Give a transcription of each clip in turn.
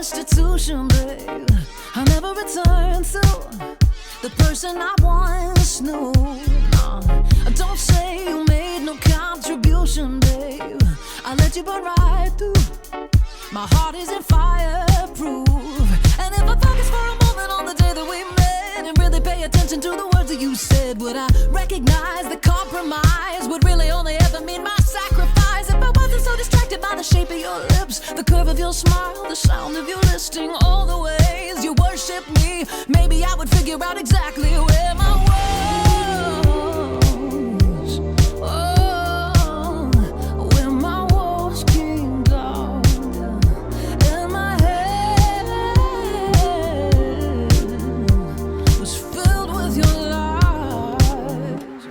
restitution, babe. I'll never return to the person I once knew. No, don't say you made no contribution, babe. I let you burn right through. My heart isn't fireproof. And if I focus for a moment on the day that we met and really pay attention to the words that you said, would I recognize the compromise would really only ever mean my sacrifice? If I wasn't so distracted by the shape of your lips, the curve of your smile, the sound of you listing all the ways you worship me, maybe I would figure out exactly where my walls, oh, where my walls came down, and my head was filled with your lies.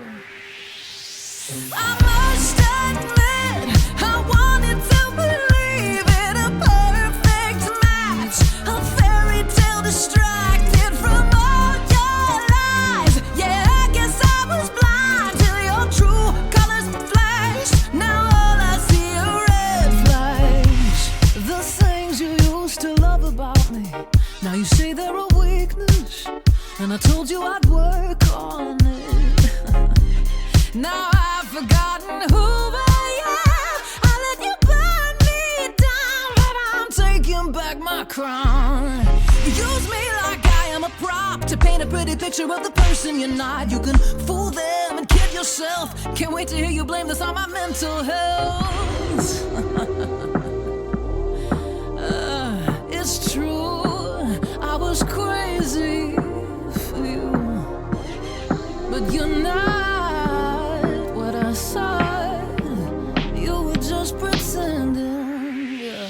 I must admit, I wanted to believe in a perfect match, a fairy tale distracted from all your lies. Yeah, I guess I was blind till your true colors flashed. Now all I see are red flags. The things you used to love about me, now you say they're a weakness, and I told you I'd work on it. Now I've forgotten who I am. I let you burn me down, but I'm taking back my crown. You use me like I am a prop to paint a pretty picture of the person you're not. You can fool them and kid yourself. Can't wait to hear you blame this on my mental health. It's true, I was crazy for you, but you're not what I thought. You were just pretending. Yeah.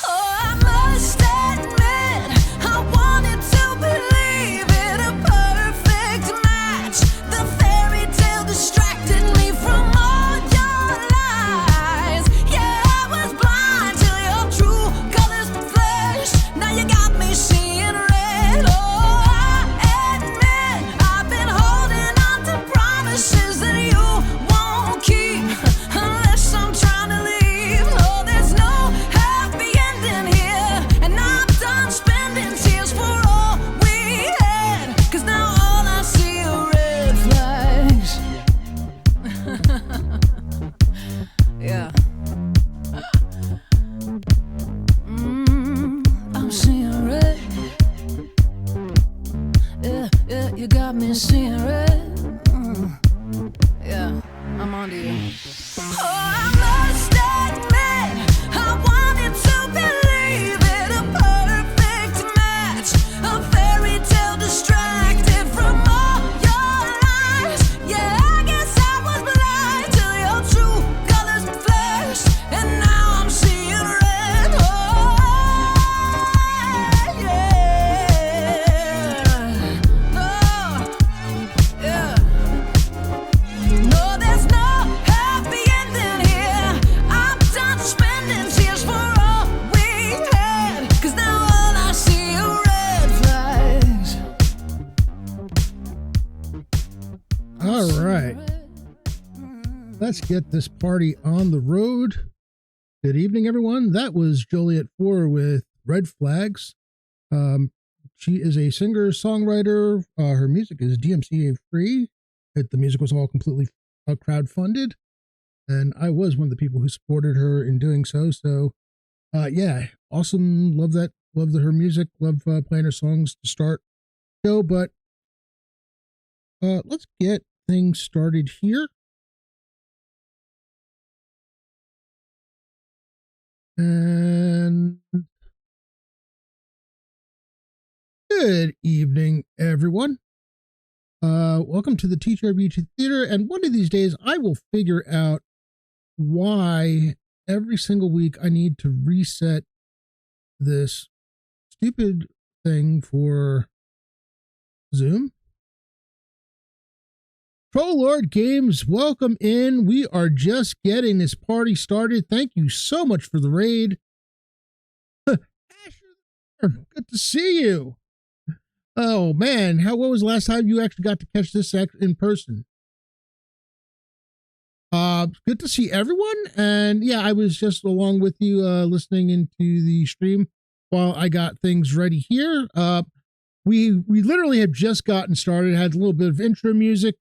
Oh, I must admit, I wanted to believe in a perfect match. The fairy tale distracted me from all your lies. Yeah, I was blind till your true colors flashed. Now you got me seeing red. Oh, I admit, I've been holding on to promises that you won't keep unless I'm trying to leave. Oh, there's no happy ending here, and I'm done spending tears for all we had, 'cause now all I see are red flags. Yeah. I'm seeing red. Yeah, yeah, you got me seeing red. Yeah, I'm on to you. Oh, I must admit, I wanted to believe in a perfect match, a fairy tale distracted from all your lies. Yeah, I guess I was blind till your true colors flashed, and now I'm seeing red. Oh, yeah. No, yeah. No, there's no happy ending here. I'm done spending tears for all we had, 'cause now all I see are red flags. All right, let's get this party on the road. Good evening, everyone. That was Joliet 4 with Red Flags. She is a singer-songwriter. Her music is DMCA free. The music was all completely crowdfunded, and I was one of the people who supported her in doing so. So, yeah, awesome. Love that. Love her music. Love playing her songs to start the show. But let's get things started here. And good evening, everyone. Welcome to the TTRBT Theater, and one of these days I will figure out why every single week I need to reset this stupid thing for Zoom. Troll Lord Games, welcome in. We are just getting this party started. Thank you so much for the raid. Asher, good to see you. Oh man, what was the last time you actually got to catch this in person? Good to see everyone. And yeah, I was just along with you, listening into the stream. while I got things ready here. We literally have just gotten started, had a little bit of intro music,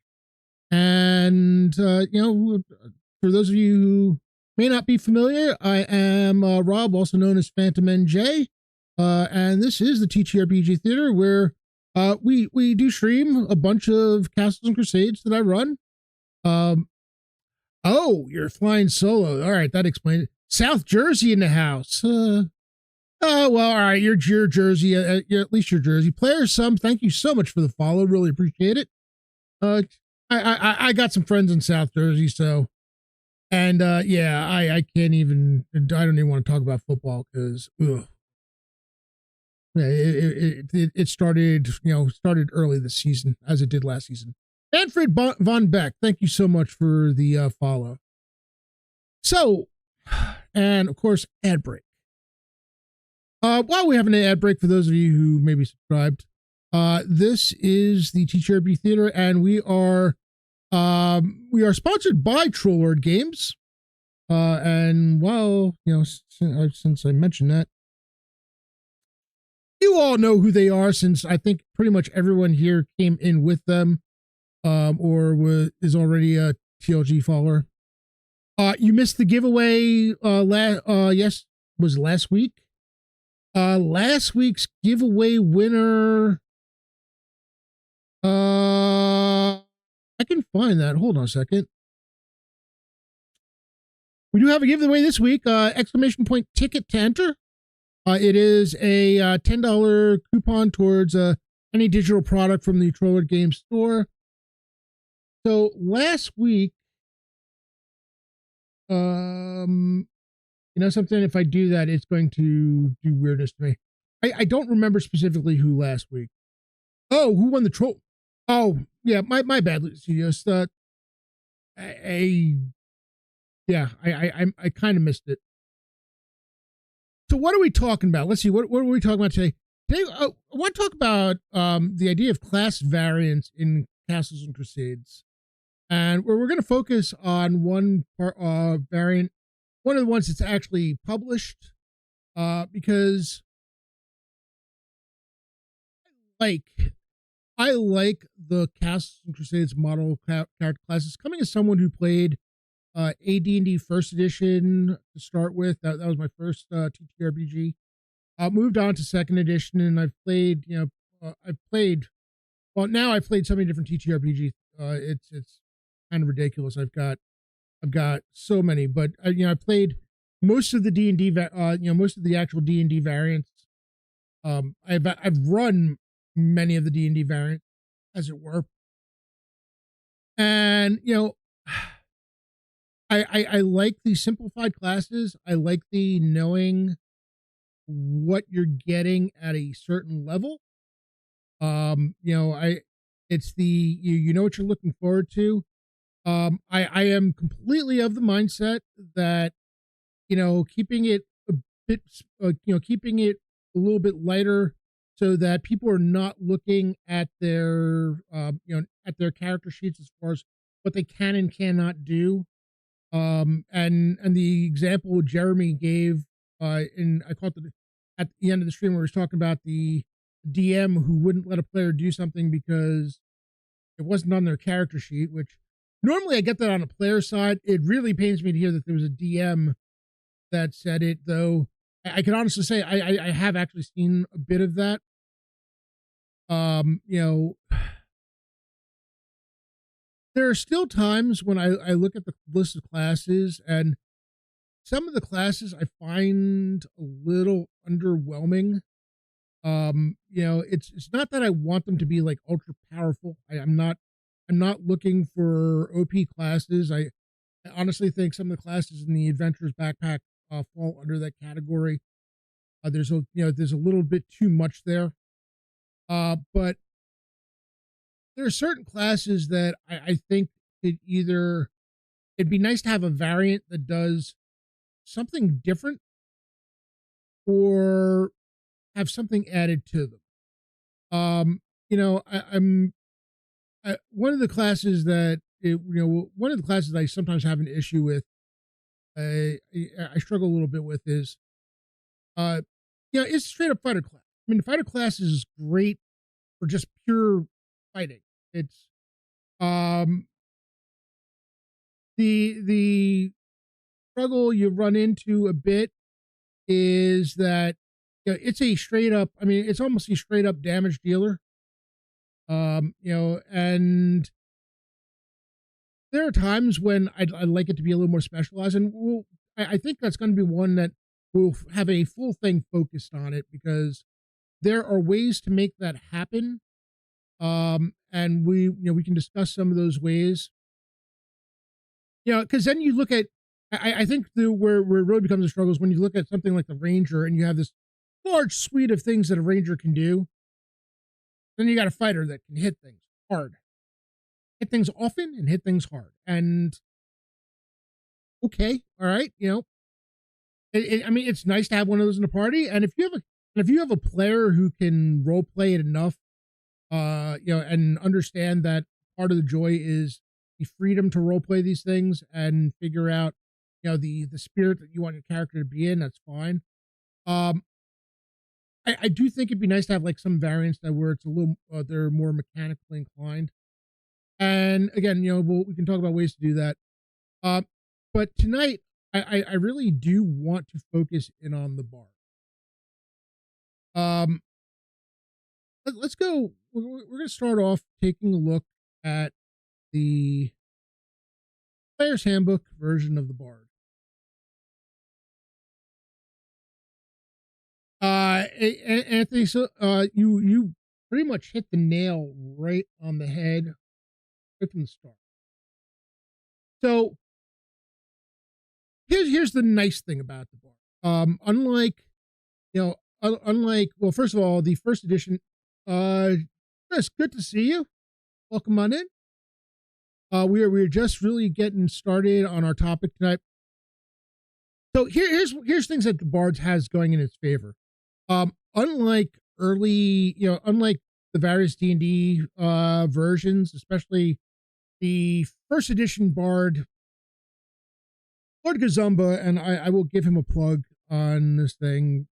and for those of you who may not be familiar, I am Rob, also known as Phantom NJ, and this is the TTRPG Theater, where we do stream a bunch of Castles and Crusades that I run. Oh, you're flying solo. All right, that explains it. South Jersey in the house. Oh, well, all right, you're Jersey, at least you're Jersey. Player Some, thank you so much for the follow. Really appreciate it. I got some friends in South Jersey, so, and yeah, I can't even, I don't even want to talk about football because, it started, started early this season, as it did last season. Manfred Von Beck, thank you so much for the follow. So, and of course, ad break. While we have an ad break, for those of you who may be subscribed, this is the TTRP Theater, and we are sponsored by Trollord Games. And while, since I mentioned that, you all know who they are, since I think pretty much everyone here came in with them, or is already a TLG follower. You missed the giveaway, yes, was last week. Last week's giveaway winner, I can find that. Hold on a second. We do have a giveaway this week, exclamation point ticket to enter. It is a $10 coupon towards any digital product from the Trollord Games store. So last week, something, if I do that, it's going to do weirdness to me. I don't remember specifically who last week. Oh, who won the troll? Oh, yeah, my bad, Lucius. I kind of missed it. So what are we talking about? Let's see, what are we talking about today? Today, I want to talk about the idea of class variants in Castles and Crusades. And we're going to focus on one variant, one of the ones that's actually published, because I like the Castles and Crusades model character classes. Coming as someone who played AD&D first edition to start with, that was my first TTRPG. Moved on to second edition, and I've played, now I've played so many different TTRPGs. It's kind of ridiculous. I've got so many, but I played most of the D&D, most of the actual D&D variants. I've run many of the D&D variants, as it were. And, I like the simplified classes. I like the knowing what you're getting at a certain level. It's the, you know what you're looking forward to. I am completely of the mindset that, keeping it a bit, keeping it a little bit lighter, so that people are not looking at their, at their character sheets as far as what they can and cannot do. And the example Jeremy gave, I caught at the end of the stream, where he was talking about the DM who wouldn't let a player do something because it wasn't on their character sheet, which normally I get that on a player side. It really pains me to hear that there was a DM that said it, though. I can honestly say I have actually seen a bit of that. There are still times when I look at the list of classes, and some of the classes I find a little underwhelming. It's not that I want them to be like ultra powerful. I'm not looking for OP classes. I honestly think some of the classes in the Adventurer's Backpack fall under that category. There's a little bit too much there. But there are certain classes that I think it'd be nice to have a variant that does something different, or have something added to them. I'm one of the classes that one of the classes I sometimes have an issue with. I struggle a little bit with is Yeah, it's straight up fighter class. I mean, the fighter class is great for just pure fighting. It's um the struggle you run into a bit is that, it's a straight up, I mean, it's almost a straight up damage dealer. And there are times when I'd like it to be a little more specialized, and I think that's going to be one that will have a full thing focused on it, because there are ways to make that happen. And we can discuss some of those ways. Because then you look at, I think where road becomes a struggle is when you look at something like the ranger and you have this large suite of things that a ranger can do. Then you got a fighter that can hit things hard, hit things often, and hit things hard. And okay, all right, I mean, it's nice to have one of those in a party. And if you have a player who can role play it enough, and understand that part of the joy is the freedom to role play these things and figure out, the spirit that you want your character to be in, that's fine. Um, I do think it'd be nice to have like some variants that where it's a little, they're more mechanically inclined. And again, we can talk about ways to do that. Um, but tonight, I really do want to focus in on the bar. Um, let's go. We're going to start off taking a look at the Player's Handbook version of the Bard. Anthony, so you pretty much hit the nail right on the head right from the start. So here's the nice thing about the Bard. Unlike, well, first of all, the first edition. Chris, good to see you. Welcome on in. We're just really getting started on our topic tonight. So here's things that the Bards has going in its favor. Unlike unlike the various D&D versions, especially the first edition Bard, Lord Gazumba, and I will give him a plug on this thing,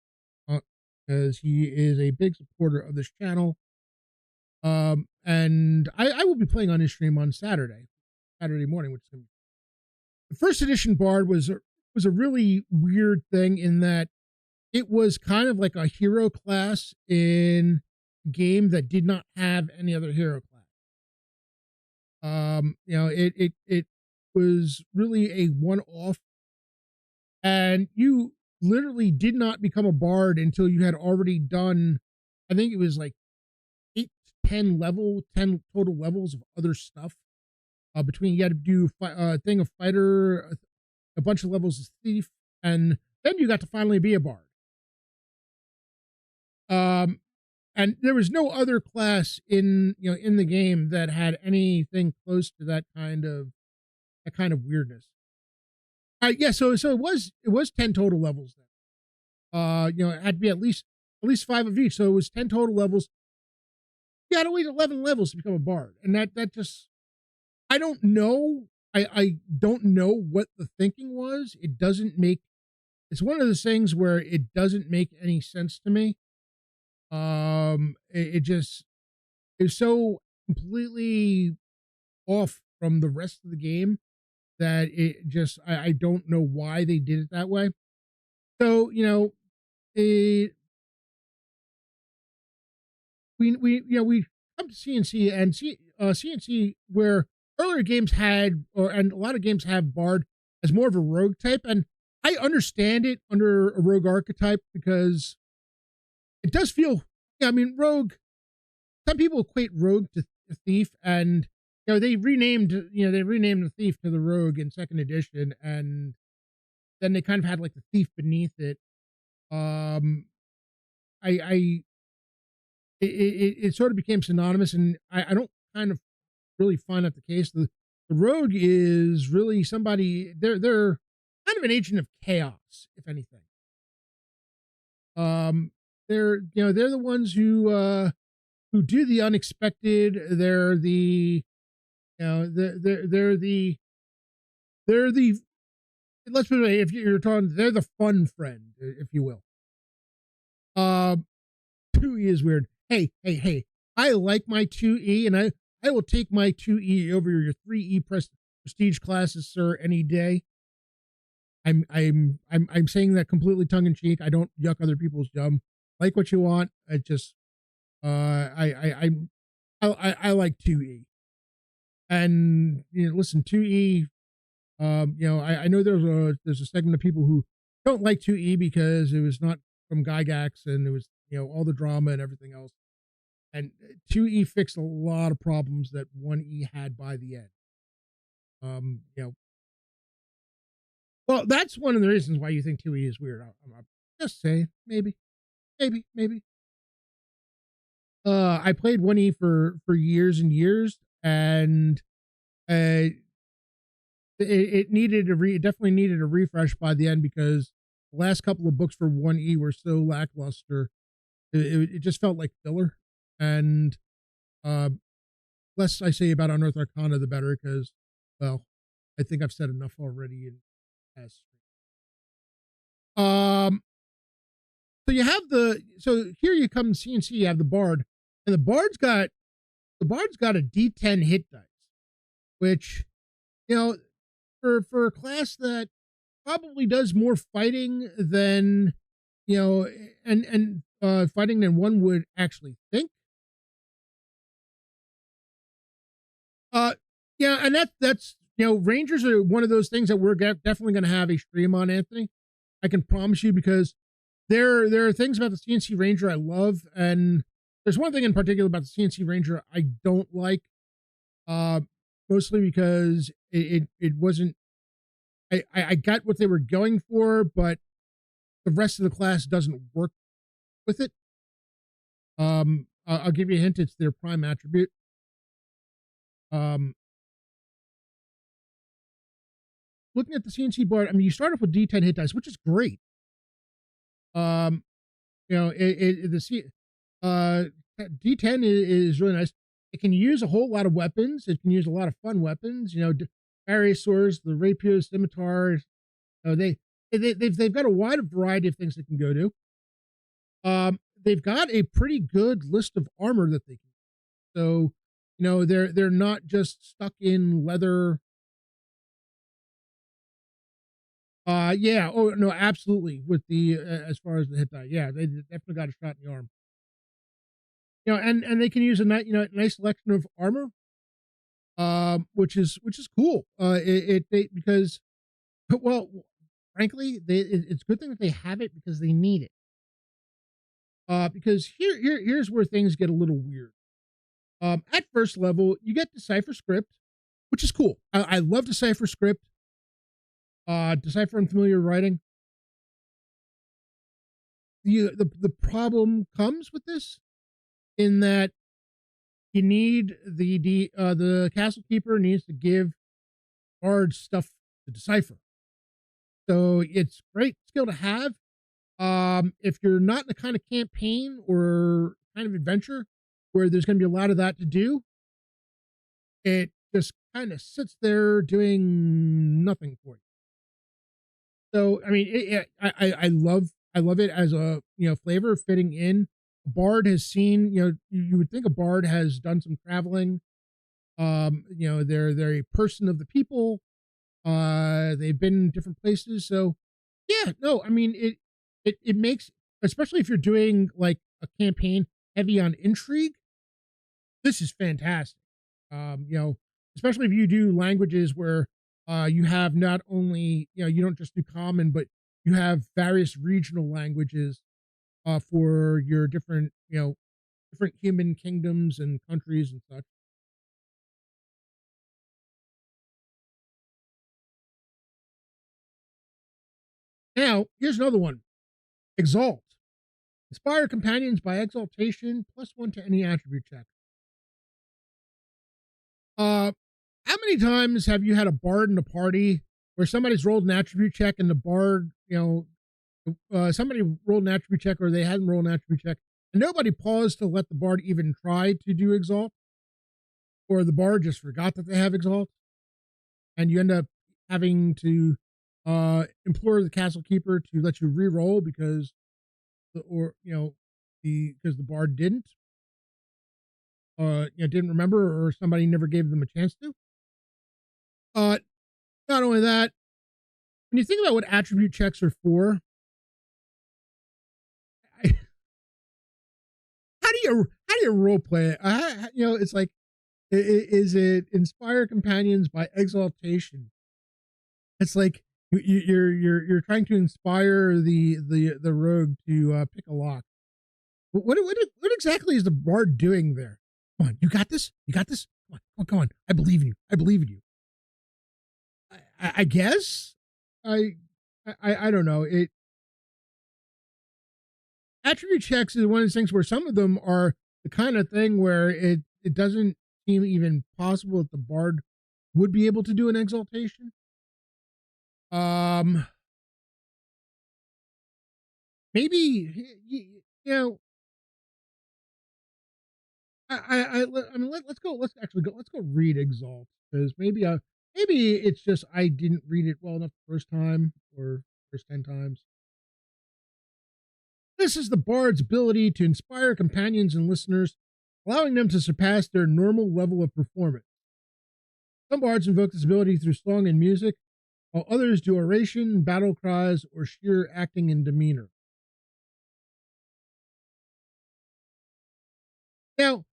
because he is a big supporter of this channel. And I will be playing on his stream on Saturday morning, which is gonna be, the first edition Bard was a really weird thing in that it was kind of like a hero class in a game that did not have any other hero class. It was really a one-off, and you literally did not become a bard until you had already done, I think it was like 10 total levels of other stuff. Between, you had to do a thing of fighter, a bunch of levels of thief, and then you got to finally be a bard. And there was no other class in the game that had anything close to that kind of weirdness. Yeah, so it was 10 total levels then. It had to be at least 5 of each, so it was 10 total levels. You had to wait 11 levels to become a bard, and that just, I don't know. I don't know what the thinking was. It's one of those things where it doesn't make any sense to me. It just is so completely off from the rest of the game that it just, I don't know why they did it that way. So, it, we come to CNC, and CNC, where earlier games and a lot of games have Bard as more of a rogue type, and I understand it under a rogue archetype because it does feel, I mean, rogue, some people equate rogue to thief, and they renamed the thief to the rogue in second edition, and then they kind of had like the thief beneath it. I it sort of became synonymous, and I don't kind of really find that the case. The rogue is really somebody, they're kind of an agent of chaos, if anything. They're the ones who do the unexpected. They're the, they're the, let's put it, if you're talking, they're the fun friend, if you will. Um, 2E is weird. Hey. I like my 2E, and I will take my 2E over your 3E prestige classes, sir, any day. I'm saying that completely tongue in cheek. I don't yuck other people's yum. Like what you want. I just I like 2E. And listen, 2E. I know there's a segment of people who don't like 2E because it was not from Gygax and it was all the drama and everything else. And 2E fixed a lot of problems that 1E had by the end. Um, you know, well, that's one of the reasons why you think 2E is weird. I'm just saying, maybe. I played 1E for years and years, and uh, it needed it definitely needed a refresh by the end because the last couple of books for 1E were so lackluster. It just felt like filler, and uh, less I say about Unearthed Arcana, the better. Because, well, I think I've said enough already in past. Um, so you have here you come CNC. You have the Bard, and the Bard's got a D10 hit dice, which for a class that probably does more fighting than fighting than one would actually think. Uh, yeah, and that's Rangers are one of those things that we're definitely going to have a stream on, Anthony. I can promise you because there are things about the CNC Ranger I love, and there's one thing in particular about the CNC Ranger I don't like. Uh, Mostly because it wasn't. I got what they were going for, but the rest of the class doesn't work with it. I'll give you a hint. It's their prime attribute. Um, Looking at the CNC board, I mean, you start off with D10 hit dice, which is great. Um, uh, D10 is really nice. It can use a whole lot of weapons. It can use a lot of fun weapons. Various swords, the rapiers, scimitars. They've got a wide variety of things they can go to. They've got a pretty good list of armor that they can. So, they're not just stuck in leather. Yeah. Oh no, absolutely. With the as far as the hit die, yeah, they definitely got a shot in the arm. And they can use a nice selection of armor, which is cool. Because, well, frankly, it's a good thing that they have it because they need it. Because here's where things get a little weird. At first level, you get Decipher Script, which is cool. I love Decipher Script. Decipher unfamiliar writing. The problem comes with this in that you need the castle keeper needs to give Bard stuff to decipher. So it's great skill to have. If you're not in a kind of campaign or kind of adventure where there's going to be a lot of that to do, it just kind of sits there doing nothing for you. So I mean, I love it as a flavor fitting in. Bard has seen you would think a Bard has done some traveling. They're a person of the people. They've been in different places. So yeah, no, I mean it makes, especially if you're doing like a campaign heavy on intrigue, this is fantastic. Especially if you do languages where you have not only you don't just do common, but you have various regional languages for your different different human kingdoms and countries and such. Now, here's another one. Exalt. Inspire companions by exaltation, +1 to any attribute check. How many times have you had a bard in a party where somebody's rolled an attribute check and the bard, somebody rolled an attribute check or they hadn't rolled an attribute check, and nobody paused to let the bard even try to do exalt, or the bard just forgot that they have exalt, and you end up having to implore the castle keeper to let you re-roll because or the because the bard didn't remember, or somebody never gave them a chance to. Uh, Not only that, when you think about what attribute checks are for, I, how do you role play it? It's like, is it inspire companions by exaltation? It's like you're trying to inspire the rogue to pick a lock. What exactly is the bard doing there? Come on, you got this. You got this. Come on. I believe in you. I believe in you. I guess. I, I don't know. It Attribute checks is one of those things where some of them are the kind of thing where it doesn't seem even possible that the bard would be able to do an exaltation. Um, Maybe know. Let's go. Let's actually go. Let's go read Exalt, because maybe it's just I didn't read it well enough the first time, or first 10 times. This is the bard's ability to inspire companions and listeners, allowing them to surpass their normal level of performance. Some bards invoke this ability through song and music, while others do oration, battle cries, or sheer acting and demeanor. Now,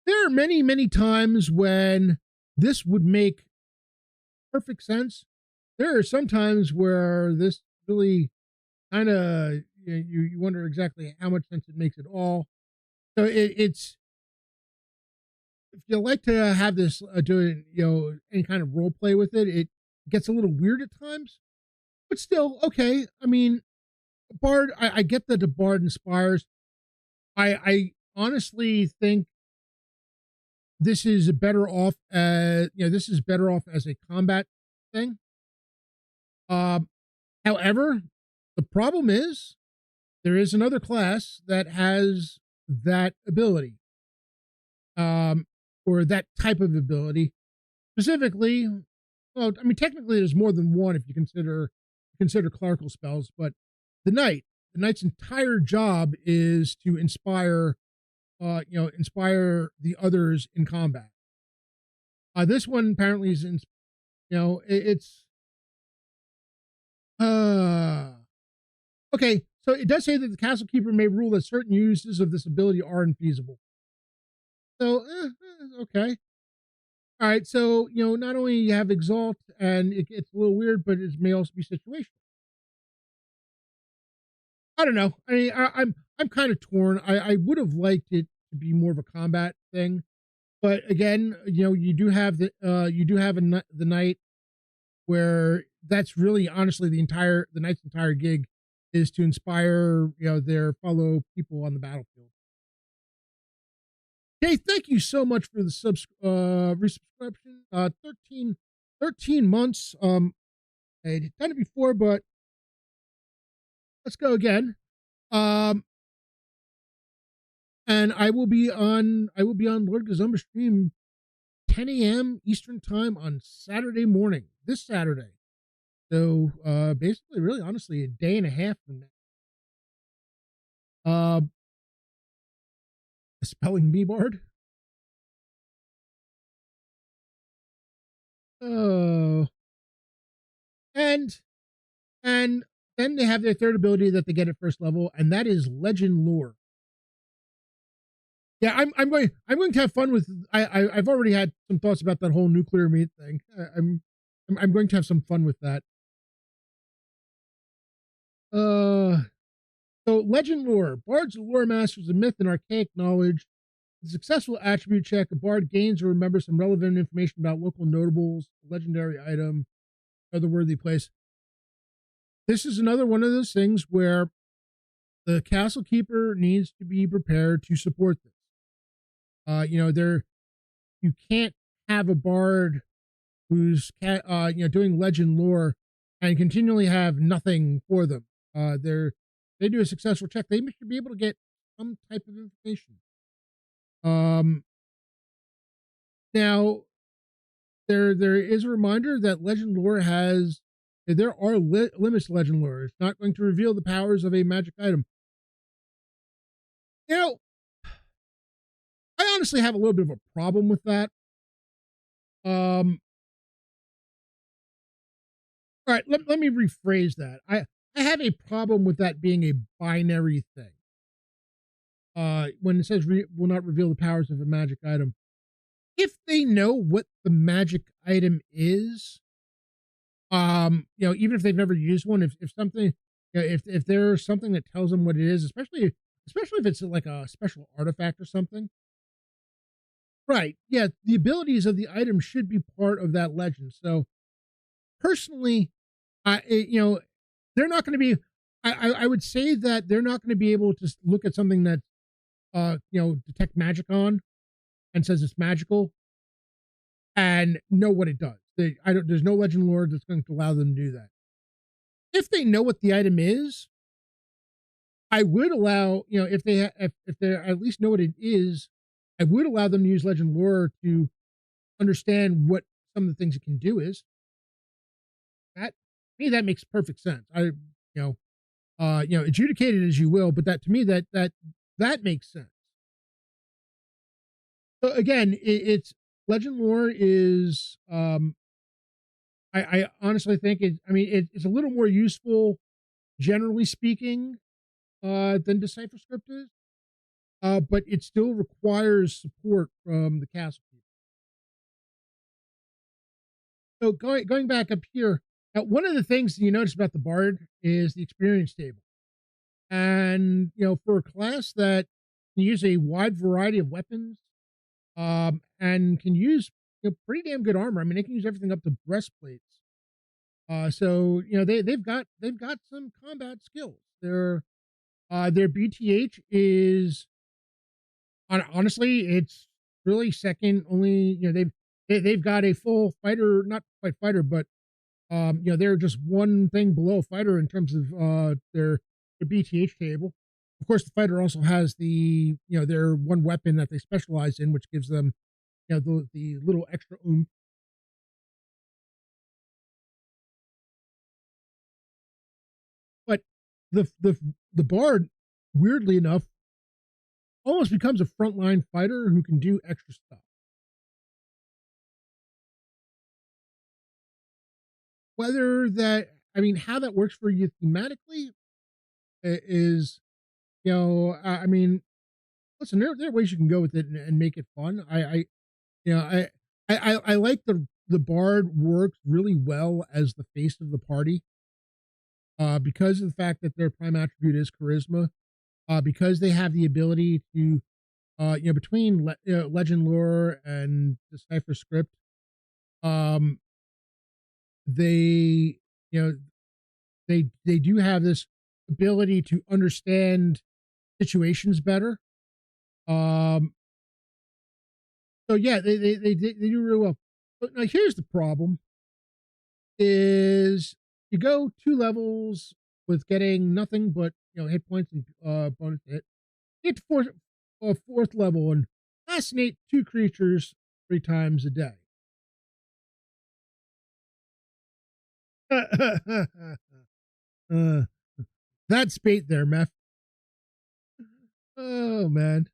there are many, many times when this would make perfect sense. There are some times where this really kind of you wonder exactly how much sense it makes at all. So it's if you like to have this doing any kind of role play with it, it gets a little weird at times, but still okay. I mean, bard. I get that the bard inspires. I honestly think this is better off as this is better off as a combat thing. Um, However, the problem is there is another class that has that ability, um, or that type of ability. Specifically, well, I mean, technically, there's more than one if you consider clerical spells. But the the knight's entire job is to inspire the others in combat. This one apparently is in, it's okay. So it does say that the castle keeper may rule that certain uses of this ability are infeasible. So, okay. All right. So, not only you have exalt and it's a little weird, but it may also be situational. I don't know. I mean, I'm kind of torn. I would have liked it to be more of a combat thing, but again, you do have the night where that's really honestly the night's entire gig is to inspire their fellow people on the battlefield. Hey, thank you so much for the resubscription. 13 months. I done it before, but let's go again. And I will be on Lord Gazumba stream 10 a.m. Eastern time on Saturday morning, this Saturday. So basically, really honestly, a day and a half from now. A spelling bee bard. Oh, and and then they have their third ability that they get at first level, and that is legend lore. Yeah, I'm going to have fun with. I've already had some thoughts about that whole nuclear meat thing. I'm going to have some fun with that. So legend lore. Bards are lore masters of myth and archaic knowledge. The successful attribute check, a bard gains or remembers some relevant information about local notables, legendary item, other worthy place. This is another one of those things where the castle keeper needs to be prepared to support this. You can't have a bard who's doing legend lore and continually have nothing for them. They do a successful check. They should be able to get some type of information. Now there is a reminder that legend lore there are limits to legend lore. It's not going to reveal the powers of a magic item. You know, I honestly have a little bit of a problem with that. Um, all right, let me rephrase that. I have a problem with that being a binary thing. When it says will not reveal the powers of a magic item. If they know what the magic item is, even if they've never used one, if something, if there's something that tells them what it is, especially if it's like a special artifact or something, right? Yeah, the abilities of the item should be part of that legend. So personally, they're not going to be. I would say that they're not going to be able to look at something that detect magic on and says it's magical and know what it does. There's no legend lore that's going to allow them to do that. If they know what the item is, I would allow, if they at least know what it is, I would allow them to use legend lore to understand what some of the things it can do is. That to me that makes perfect sense. Adjudicate it as you will, but that to me that makes sense. So again, it's legend lore is I honestly think it's a little more useful, generally speaking, than Decipher Script is, but it still requires support from the castle people. So going back up here, one of the things you notice about the Bard is the experience table, and for a class that can use a wide variety of weapons, and can use pretty damn good armor. I mean, they can use everything up to breastplates. So they've got some combat skills. Their BTH is honestly, it's really second only. They've got a full fighter, not quite fighter, but they're just one thing below fighter in terms of their BTH table. Of course, the fighter also has their one weapon that they specialize in, which gives them the little extra oomph. But the bard, weirdly enough, almost becomes a frontline fighter who can do extra stuff. Whether that, I mean, how that works for you thematically is, I mean, listen, there are ways you can go with it and make it fun. You know, I like the bard works really well as the face of the party, because of the fact that their prime attribute is charisma, because they have the ability to, between legend lore and decipher script, um, they, you know, they do have this ability to understand situations better. Um, so yeah, they do really well. But now here's the problem: is you go 2 levels with getting nothing but hit points and bonus hit. Get to fourth level and fascinate 2 creatures 3 times a day. uh, that's bait there, Meth. Oh man.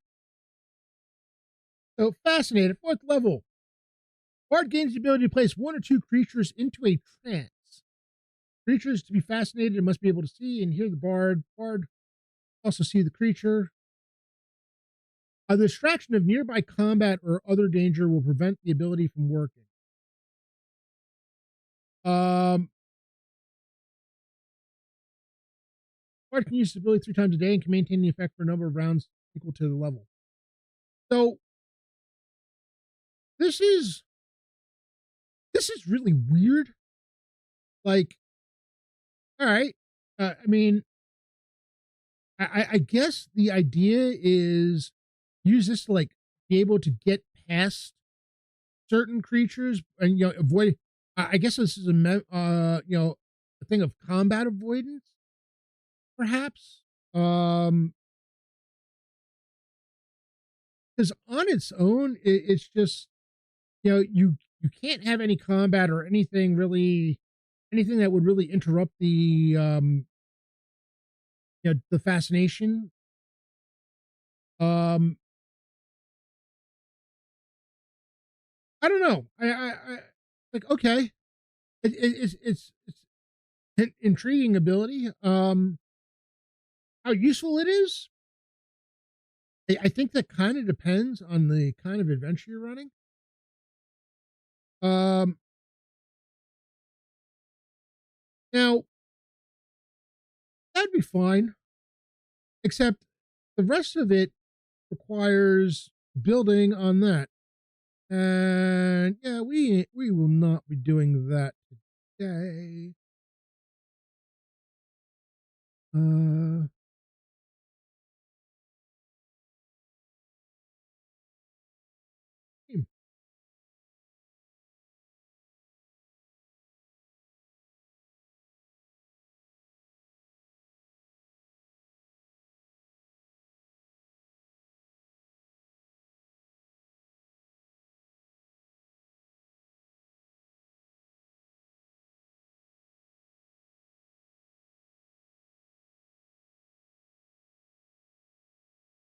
So fascinated, 4th level. Bard gains the ability to place 1 or 2 creatures into a trance. Creatures to be fascinated and must be able to see and hear the bard. Bard also see the creature. The distraction of nearby combat or other danger will prevent the ability from working. Um, Bard can use this ability 3 times a day and can maintain the effect for a number of rounds equal to the level. So this is really weird. Like, all right, I mean, I guess the idea is use this to like be able to get past certain creatures and avoid. I guess this is a thing of combat avoidance, perhaps. Because on its own, it's just you can't have any combat or anything that would really interrupt the fascination. Um, I don't know. I like okay. It's an intriguing ability. How useful it is, I think that kind of depends on the kind of adventure you're running. Um, Now that'd be fine, except the rest of it requires building on that. And yeah, we will not be doing that today. Uh, hmm,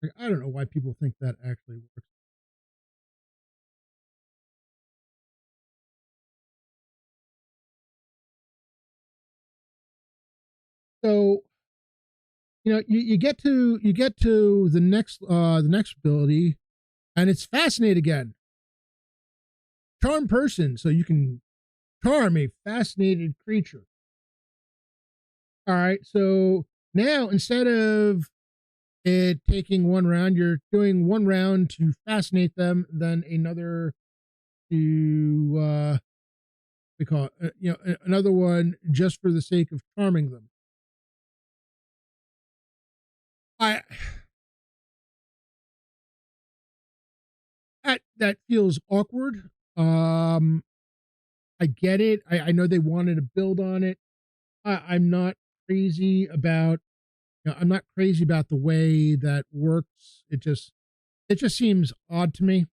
like, I don't know why people think that actually works. So you get to the next ability, and it's fascinate again. Charm person, so you can charm a fascinated creature. All right, so now instead of it taking one round, you're doing one round to fascinate them, then another to we call it, another one just for the sake of charming them. I that feels awkward. I get it. I know they wanted to build on it. I'm not crazy about I'm not crazy about the way that works. It just seems odd to me.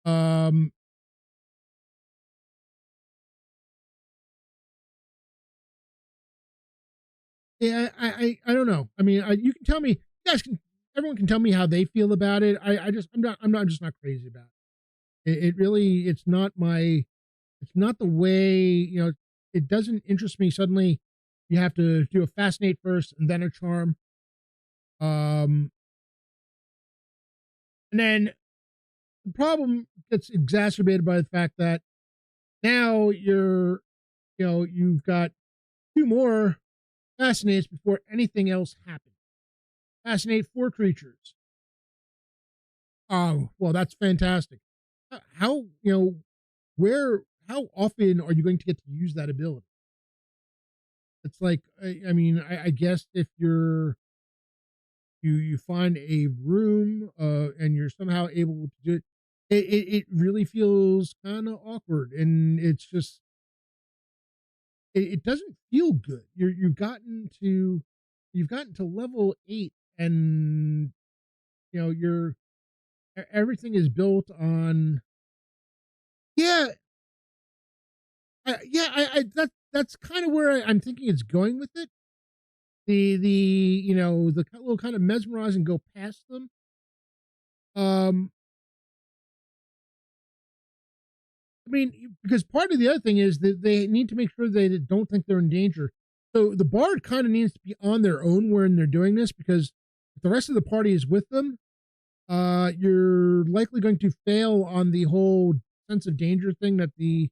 Um, yeah, I don't know. I mean, you can tell me, you guys can, everyone can tell me how they feel about it. I'm just not crazy about it. It really, it's not the way, it doesn't interest me. Suddenly you have to do a fascinate first and then a charm. Um, and then the problem gets exacerbated by the fact that now you've got two more fascinates before anything else happens. Fascinate four creatures. Oh, well, that's fantastic. How, where, how often are you going to get to use that ability? It's like, I mean, I guess if you find a room, and you're somehow able to do it, it really feels kind of awkward. And it doesn't feel good. You've gotten to level 8, and, you're, everything is built on, yeah, that's kind of where I'm thinking it's going with it. The little kind of mesmerize and go past them. Um, I mean, because part of the other thing is that they need to make sure they don't think they're in danger. So the bard kind of needs to be on their own when they're doing this, because if the rest of the party is with them, you're likely going to fail on the whole sense of danger thing that the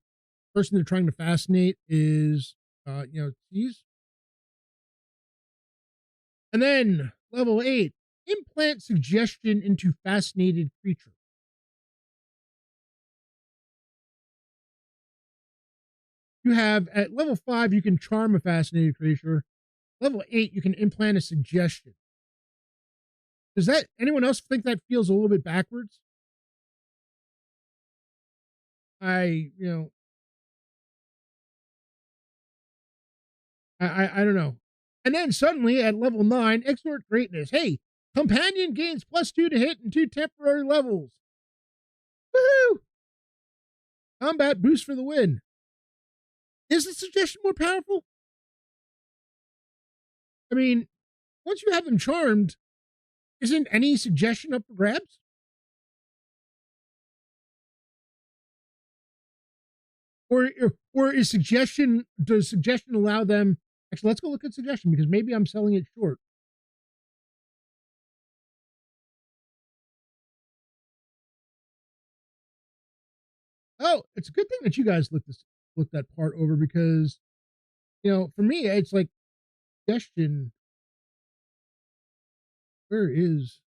person they're trying to fascinate is, sees. And then level 8, implant suggestion into fascinated creature. You have at level 5, you can charm a fascinated creature. Level 8, you can implant a suggestion. Does that anyone else think that feels a little bit backwards? I, you know, I don't know. And then suddenly at level 9, exhort greatness. Hey, companion gains +2 to hit and 2 temporary levels. Woohoo! Combat boost for the win. Is the suggestion more powerful? I mean, once you have them charmed, Isn't any suggestion up for grabs? Or is suggestion does suggestion allow them actually let's go look at suggestion because maybe I'm selling it short. Oh, it's a good thing that you guys looked that part over because for me it's like suggestion. Where is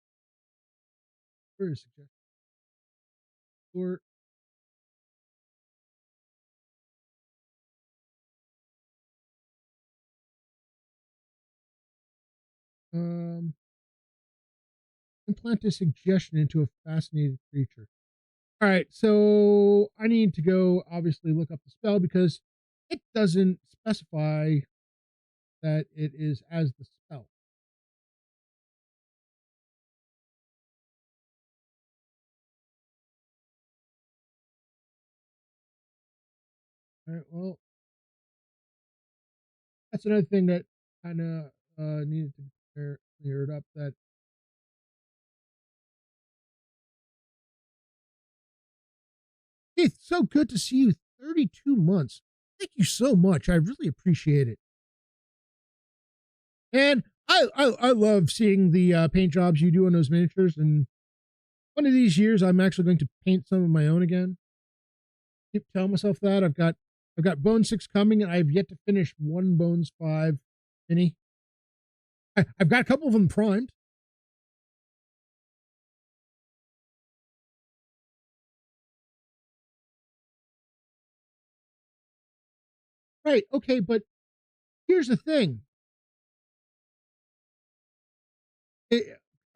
where is suggestion? Or um implant a suggestion into a fascinated creature. All right, so I need to go obviously look up the spell because it doesn't specify that it is as the spell. All right, well, that's another thing that kind of needed to be cleared up. That Keith, so good to see you. 32 months. Thank you so much. I really appreciate it. And I love seeing the paint jobs you do on those miniatures. And one of these years, I'm actually going to paint some of my own again. Keep telling myself that I've got Bone 6 coming, and I've yet to finish one Bones 5 mini. I've got a couple of them primed. Right. Okay. But here's the thing. All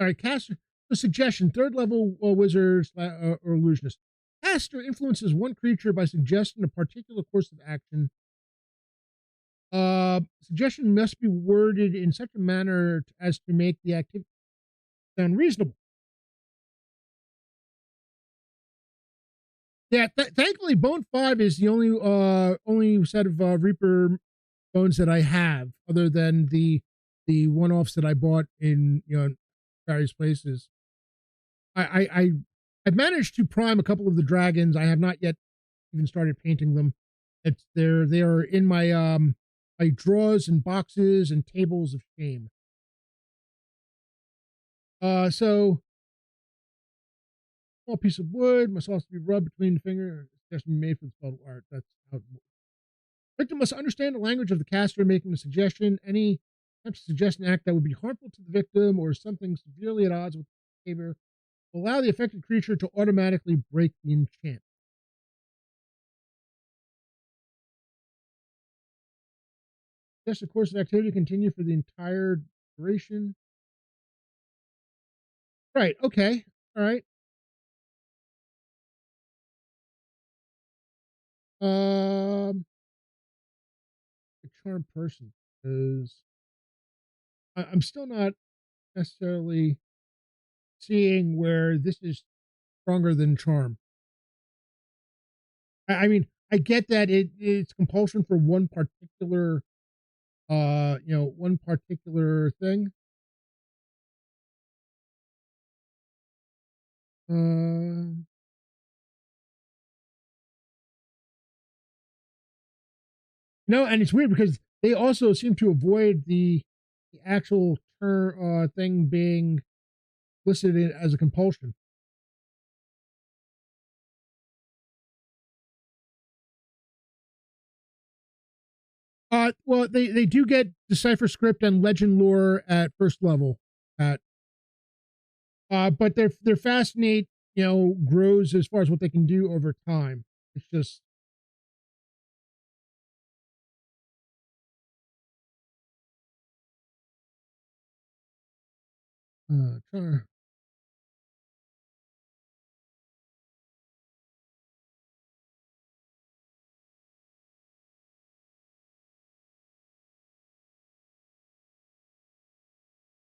right. Caster, the suggestion third level wizard or illusionist. Caster influences one creature by suggesting a particular course of action. Suggestion must be worded in such a manner as to make the activity sound reasonable. Yeah, thankfully, Bone 5 is the only set of Reaper bones that I have, other than the one offs that I bought in various places. I I've managed to prime a couple of the dragons. I have not yet even started painting them. They are in my drawers and boxes and tables of shame. So small piece of wood must also be rubbed between the finger. Just made for the spell art. That's how victim must understand the language of the caster making the suggestion. Any attempt to suggest an act that would be harmful to the victim or something severely at odds with the behavior will allow the affected creature to automatically break the enchantment. Suggest the course of activity continue for the entire duration. Right. Okay. All right. Um, a charm person because I'm still not necessarily seeing where this is stronger than charm. I mean, I get that it's compulsion for one particular one particular thing. Um no, and it's weird because they also seem to avoid the actual thing being listed as a compulsion. Well, they do get decipher script and legend lore at first level. At but their fascinate grows as far as what they can do over time. It's just trying to,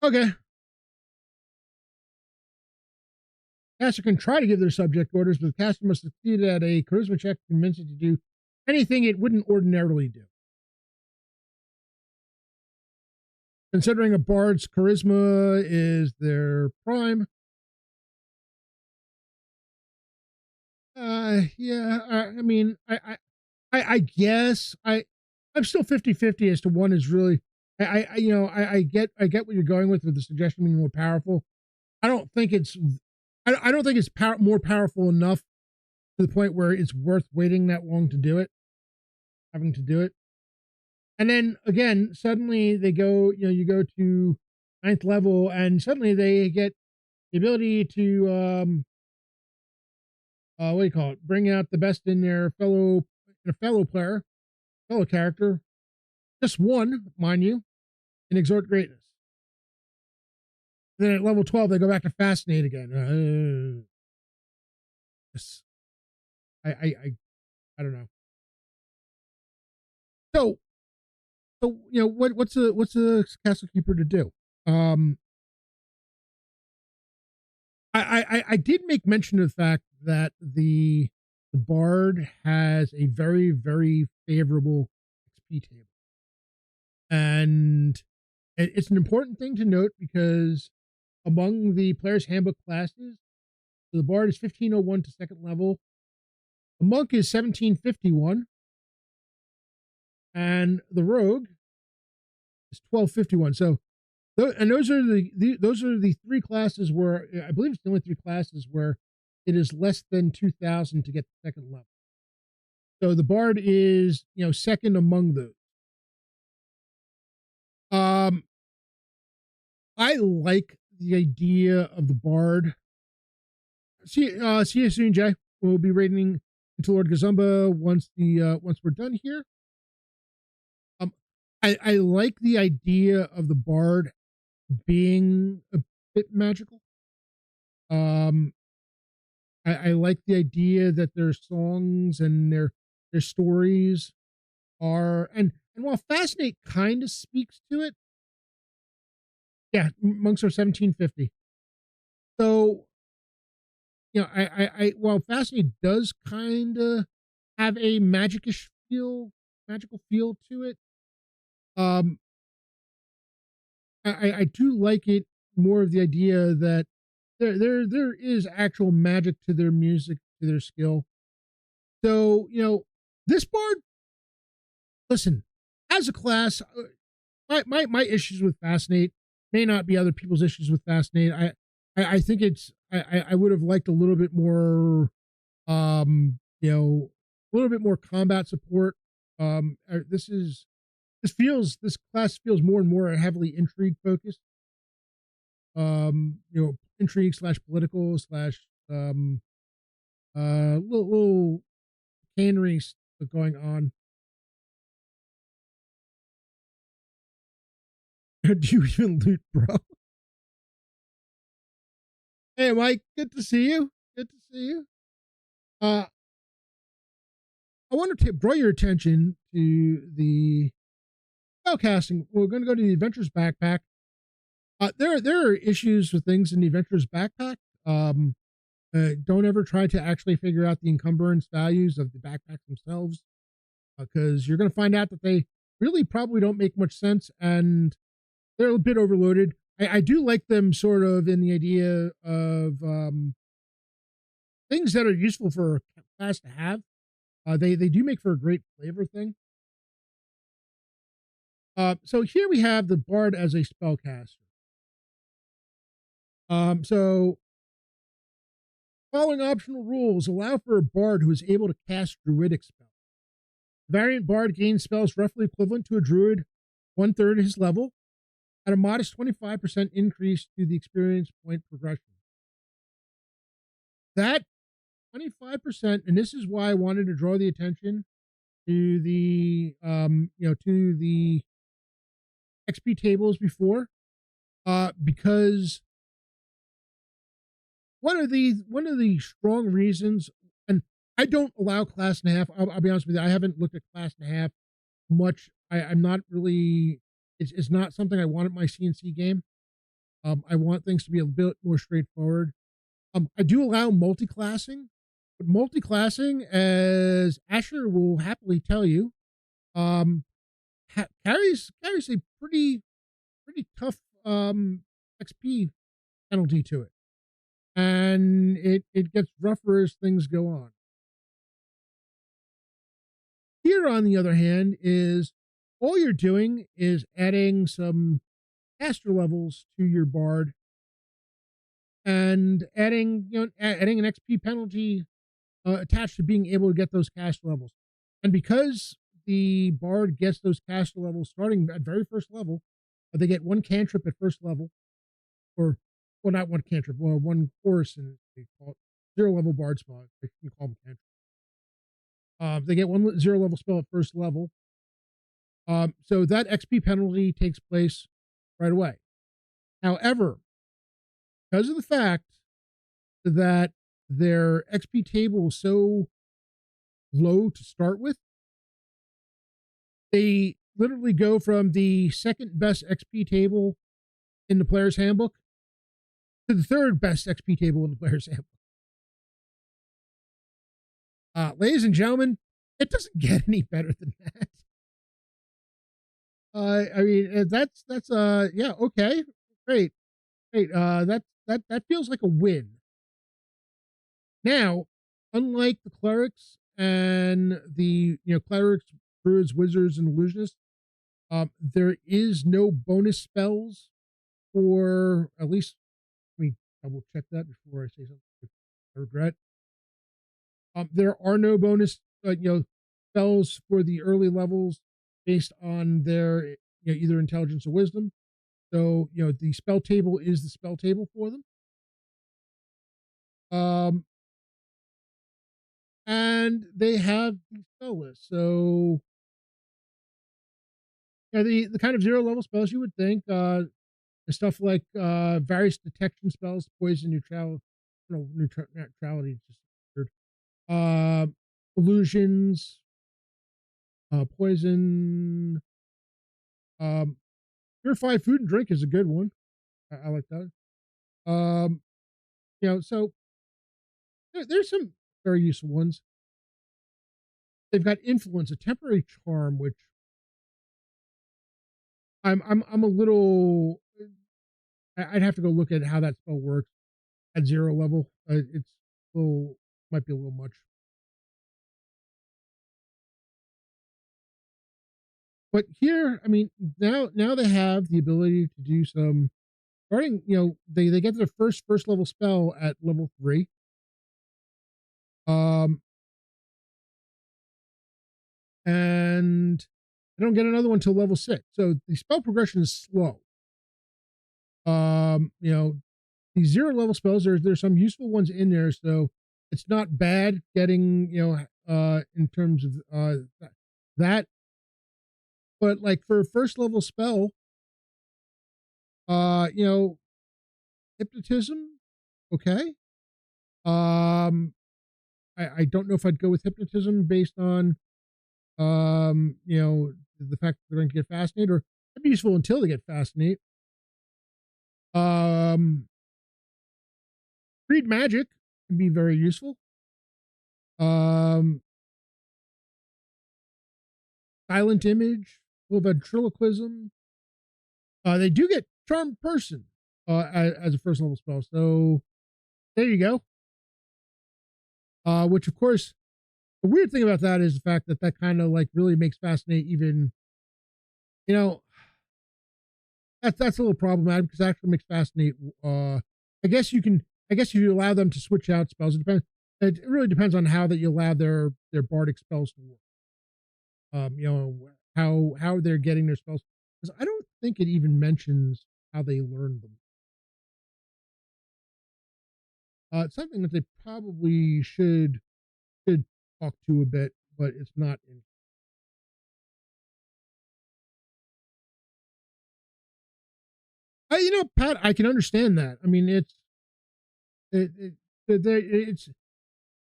okay. Caster can try to give their subject orders, but the caster must succeed at a charisma check to convince it to do anything it wouldn't ordinarily do. considering a bard's charisma is their prime. Yeah, I mean, I guess I'm still 50-50 as to one is really, I get what you're going with the suggestion being more powerful. I don't think it's, I don't think it's more powerful enough to the point where it's worth waiting that long to do it, having to do it. And then again, suddenly they go, you go to ninth level and suddenly they get the ability to, what do you call it? Bring out the best in their fellow player, fellow character. Just one, mind you, and exhort greatness. Then at level 12, they go back to fascinate again. Yes. I don't know. So, what's a castle keeper to do? I did make mention of the fact that the bard has a very, very favorable XP table. And it's an important thing to note because among the player's handbook classes, the bard is 1501 to second level. The monk is 1751. And the rogue is 1251. So, and those are the three classes where I believe it's the only three classes where it is less than 2000 to get the second level. So the bard is, second among those. I like the idea of the bard. See you soon, Jay. We'll be raiding into Lord Gazumba once we're done here. I like the idea of the bard being a bit magical. I like the idea that their songs and their stories are, and while Fascinate kind of speaks to it, yeah, monks are 1750. So, while Fascinate does kind of have a magical feel to it, I do like it more of the idea that there is actual magic to their music, to their skill. So, this bard, listen, as a class, my issues with Fascinate may not be other people's issues with Fascinate. I think I would have liked a little bit more, a little bit more combat support. This class feels more and more heavily intrigue focused. Intrigue / political / little cannery going on. Do you even loot, bro? Hey, Mike, good to see you. Good to see you. I want to draw your attention to the spellcasting. We're going to go to the Adventurer's Backpack. There are issues with things in the Adventurer's Backpack. Don't ever try to actually figure out the encumbrance values of the backpacks themselves, because you're going to find out that they really probably don't make much sense and they're a bit overloaded. I do like them sort of in the idea of things that are useful for a class to have. They do make for a great flavor thing. So here we have the bard as a spellcaster. So following optional rules allow for a bard who is able to cast druidic spells. The variant bard gains spells roughly equivalent to a druid, 1/3 his level, at a modest 25% increase to the experience point progression. That 25%, and this is why I wanted to draw the attention to the to the XP tables before, because one of the strong reasons, and I don't allow class and a half. I'll be honest with you, I haven't looked at class and a half much. I'm not really. It's not something I want at my CNC game. I want things to be a bit more straightforward. I do allow multi-classing, but multi-classing, as Asher will happily tell you, carries a pretty pretty tough XP penalty to it, and it gets rougher as things go on. Here, on the other hand, is all you're doing is adding some caster levels to your bard and adding an XP penalty attached to being able to get those caster levels. And because the bard gets those caster levels starting at very first level, they get one cantrip at first level, or well, not one cantrip, well, one course, and they call it 0 level bard spell. They can call them cantrip. They get one 0 level spell at first level. So that XP penalty takes place right away. However, because of the fact that their XP table is so low to start with, they literally go from the second best XP table in the player's handbook to the third best XP table in the player's handbook. Ladies and gentlemen, it doesn't get any better than that. I mean, that's yeah, okay, great. That feels like a win. Now, unlike the clerics and the clerics, druids, wizards, and illusionists, there is no bonus spells for, at least, let me double check that before I say something I regret. There are no bonus spells for the early levels based on their either intelligence or wisdom. So the spell table is the spell table for them. And they have the spell list. So the kind of 0 level spells you would think, stuff like various detection spells, poison, neutrality, just weird. Illusions, poison, purify food and drink is a good one. I like that. So there's some very useful ones. They've got influence, a temporary charm, which I'm a little. I'd have to go look at how that spell works at 0 level. It's might be a little much. But here, I mean, now they have the ability to do some starting. They get their first level spell at level 3. And I don't get another one until level 6. So the spell progression is slow. These 0 level spells, there's some useful ones in there, so it's not bad getting, in terms of that. But like for a first level spell, hypnotism, okay. I don't know if I'd go with hypnotism based on the fact that they're going to get fascinated, or it'd be useful until they get fascinated. Read magic can be very useful. Silent image, a little ventriloquism. They do get charm person as a first level spell, so there you go. Which of course, the weird thing about that is the fact that kind of like really makes fascinate even, that's a little problematic because it actually makes fascinate. I guess if you allow them to switch out spells, it really depends on how that you allow their bardic spells to work. How they're getting their spells, because I don't think it even mentions how they learn them. It's something that they probably should talk to a bit, but it's not in. Pat, I can understand that. I mean,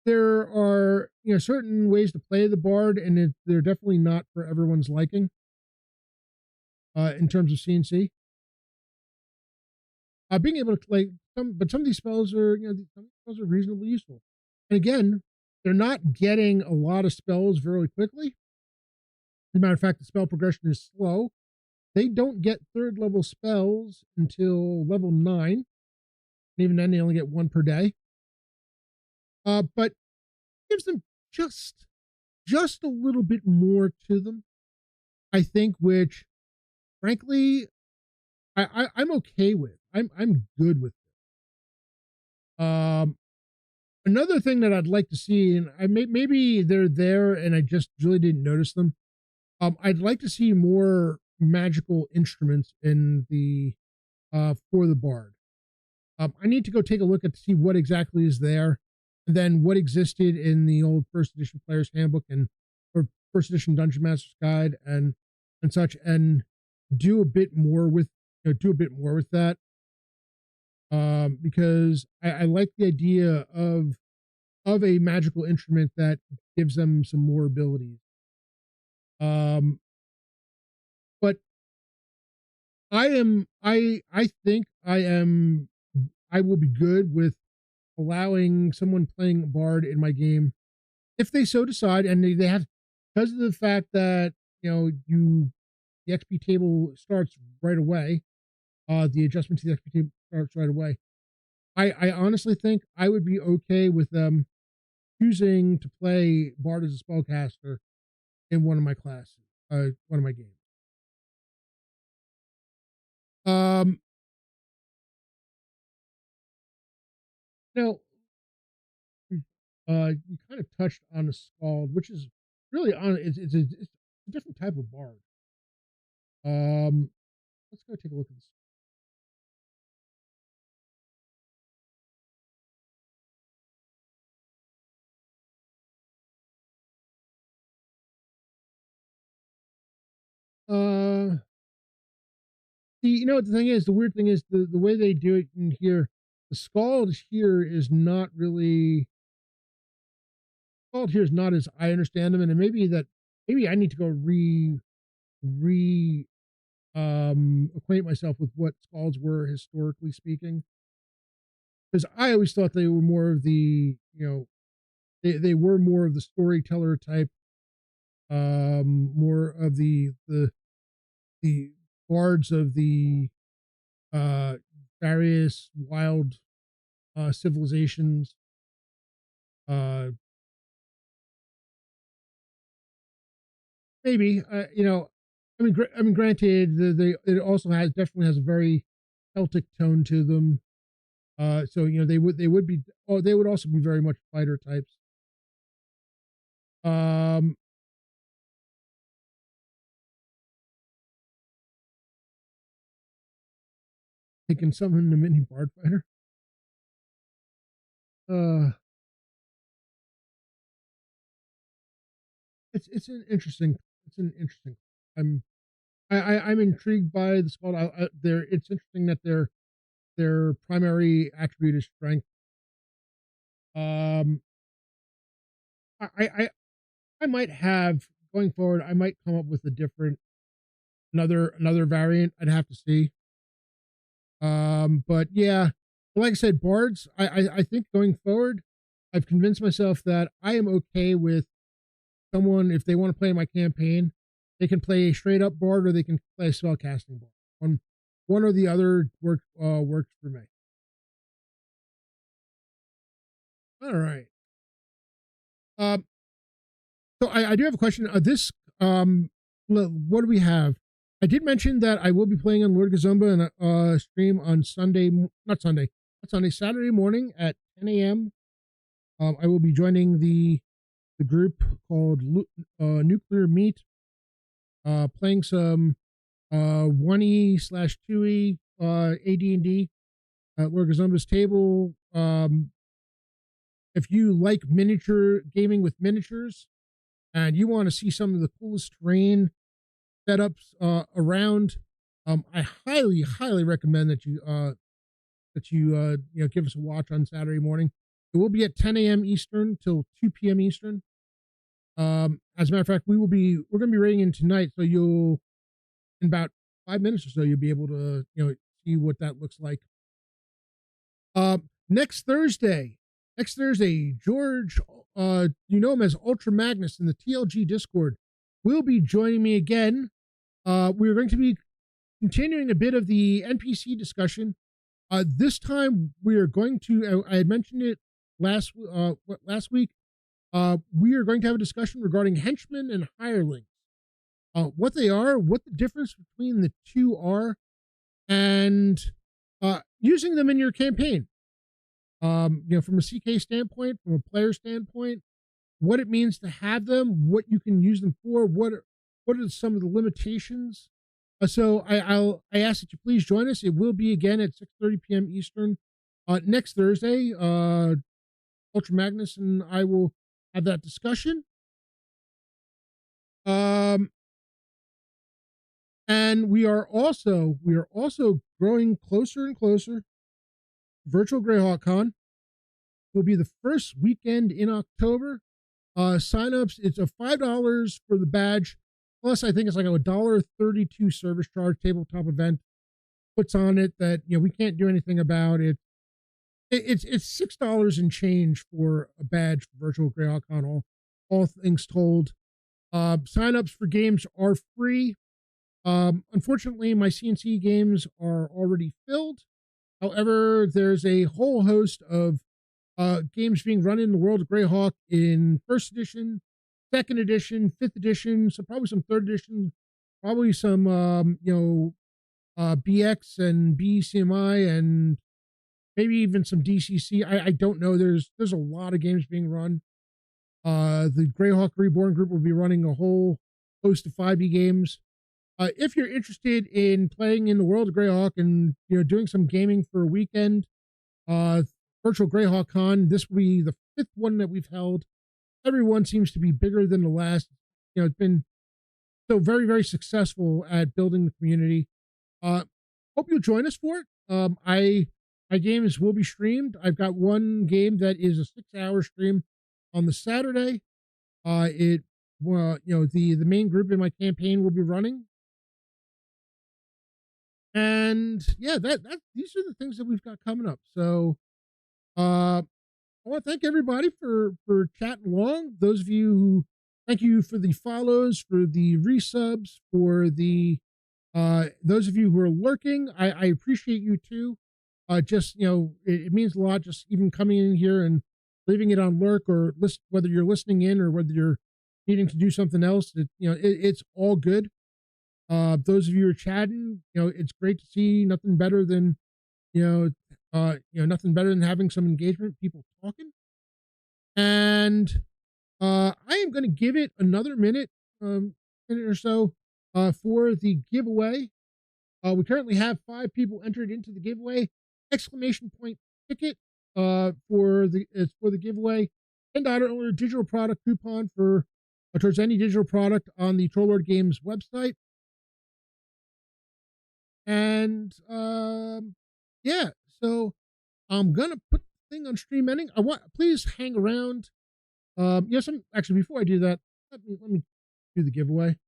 there are certain ways to play the bard, and they're definitely not for everyone's liking. In terms of CNC, being able to play some of these spells are some spells are reasonably useful. And again, they're not getting a lot of spells very quickly. As a matter of fact, the spell progression is slow. They don't get third level spells until level 9. And even then, they only get one per day. But gives them just a little bit more to them, I think, which frankly I'm okay with. I'm good with it. Another thing that I'd like to see, and maybe they're there and I just really didn't notice them. I'd like to see more magical instruments in the for the bard. I need to go take a look at see what exactly is there, and then what existed in the old first edition player's handbook and or first edition dungeon master's guide and such, and do a bit more with that. Because I like the idea of a magical instrument that gives them some more abilities. But I think I will be good with allowing someone playing a bard in my game if they so decide, and they have, because of the fact that the XP table starts right away. The adjustment to the XP table starts right away. I honestly think I would be okay with them choosing to play bard as a spellcaster in one of my classes, one of my games. Now, you kind of touched on the scald, which is really on it's a different type of bard. Let's go take a look at this. See, you know what the thing is? The weird thing is the way they do it in here. The scald here is not really scald here is not as I understand them, and it may be that maybe I need to go re acquaint myself with what scalds were historically speaking, because I always thought they were more of the they were more of the storyteller type, more of the bards of the uh various wild civilizations. uh Maybe I mean, granted, it also definitely has a very Celtic tone to them. So they would be, oh, they would also be very much fighter types. Um, they can summon the mini bard fighter. Uh, it's an interesting, it's an interesting. I'm I'm intrigued by the squad. They're It's interesting that their primary attribute is strength. Um, I I I I might have going forward. I might come up with a different another variant. I'd have to see. But yeah, like I said, bards. I think going forward, I've convinced myself that I am okay with someone if they want to play my campaign, they can play a straight up bard or they can play a spellcasting bard. One or the other works for me. All right. Um, so I do have a question. What do we have? I did mention that I will be playing on Lord Gazumba in a stream on Sunday, not Sunday, Saturday morning at 10 a.m. I will be joining the group called Nuclear Meat, playing some 1E/2E AD&D at Lord Gazumba's table. If you like miniature gaming with miniatures and you want to see some of the coolest terrain setups around, I highly recommend that you give us a watch on Saturday morning. It will be at 10 a.m. Eastern till 2 p.m. Eastern. As a matter of fact, we're going to be raiding in tonight, so you'll in about 5 minutes or so you'll be able to see what that looks like. Next Thursday, George, you know him as Ultra Magnus in the TLG Discord, will be joining me again. We're going to be continuing a bit of the NPC discussion. This time we are going to, I had mentioned it last week. We are going to have a discussion regarding henchmen and hirelings, what they are, what the difference between the two are, and using them in your campaign. From a CK standpoint, from a player standpoint, what it means to have them, what you can use them for, what are some of the limitations. So I ask that you please join us. It will be again at 6:30 p.m. Eastern next Thursday. Ultra Magnus and I will have that discussion. And we are also growing closer and closer. Virtual Greyhawk Con will be the first weekend in October. Signups, it's a $5 for the badge. Plus, I think it's like a $1.32 service charge. Tabletop event puts on it that we can't do anything about it. It's $6 and change for a badge for Virtual Greyhawk Con. All things told, signups for games are free. Unfortunately, my CNC games are already filled. However, there's a whole host of games being run in the world of Greyhawk in first edition, second edition, fifth edition, so probably some third edition, probably some BX and BCMI, and maybe even some DCC. I don't know. There's a lot of games being run. The Greyhawk Reborn group will be running a whole host of 5e games. If you're interested in playing in the world of Greyhawk and doing some gaming for a weekend, Virtual Greyhawk Con, this will be the 5th one that we've held. Everyone seems to be bigger than the last. It's been so very, very successful at building the community. Hope you'll join us for it. My games will be streamed. I've got one game that is a 6-hour stream on the Saturday. The main group in my campaign will be running. And yeah, these are the things that we've got coming up. So I want to thank everybody for chatting along. Those of you who, thank you for the follows, for the resubs, for the those of you who are lurking. I appreciate you too. It means a lot just even coming in here and leaving it on lurk, or whether you're listening in or whether you're needing to do something else. It's all good. Those of you who are chatting, it's great to see. Nothing better than nothing better than having some engagement, people talking. And I am going to give it another minute or so for the giveaway. We currently have 5 people entered into the giveaway. Exclamation point ticket for the giveaway. $10 digital product coupon for towards any digital product on the Trollord Games website. And yeah, so I'm gonna put the thing on stream ending. Please hang around. Actually, before I do that, let me do the giveaway.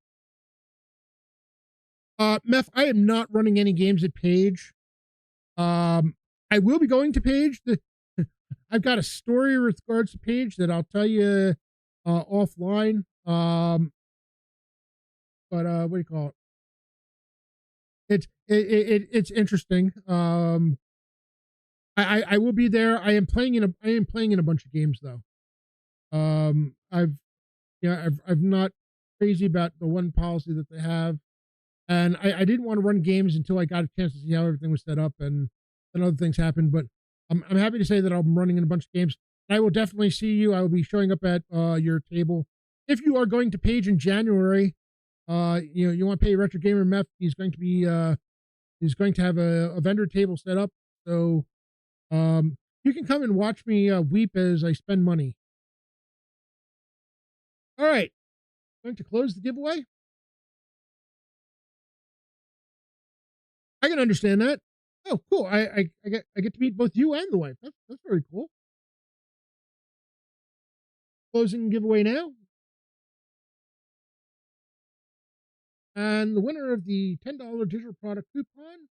Meph, I am not running any games at Page. I will be going to Page. I've got a story with regards to Page that I'll tell you offline. But what do you call it? It's interesting. I will be there. I am playing in a bunch of games though. I've not crazy about the one policy that they have, and I didn't want to run games until I got a chance to see how everything was set up, and then other ththings happened. But I'm happy to say that I'm running in a bunch of games. I will definitely see you. I will be showing up at your table. If you are going to Page in January, you want to pay Retro Gamer Meth, he's going to have a vendor table set up. So you can come and watch me weep as I spend money. All right, going to close the giveaway. I can understand that. Oh, cool. I get to meet both you and the wife. That's very cool. Closing giveaway now. And the winner of the $10 digital product coupon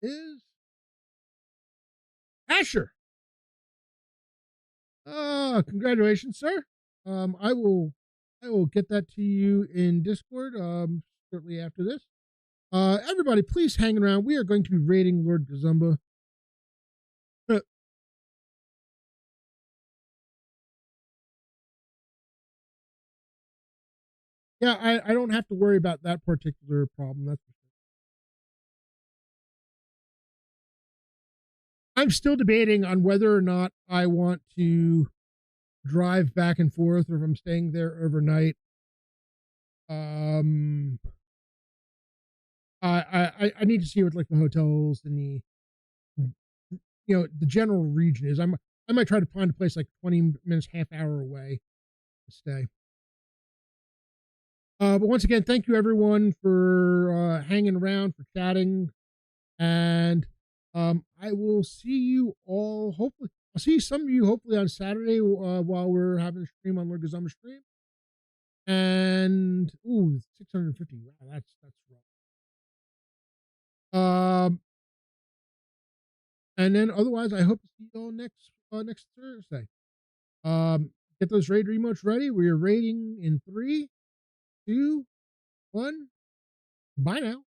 is Asher. Congratulations, sir. I will get that to you in Discord shortly after this. Everybody, please hang around. We are going to be raiding Lord Gazumba. Uh, yeah, I don't have to worry about that particular problem. That's for sure. I'm still debating on whether or not I want to drive back and forth or if I'm staying there overnight. Um, I need to see what like the hotels and the the general region is. I might try to find a place like 20 minutes, half hour away to stay. But once again, thank you everyone for hanging around, for chatting, and I will see you all. Hopefully, I'll see some of you hopefully on Saturday while we're having a stream on Lord Gazama stream. And 650. Wow, that's rough. And then otherwise, I hope to see you all next Thursday. Get those raid remotes ready. We are raiding in 3, 2, 1. Bye now.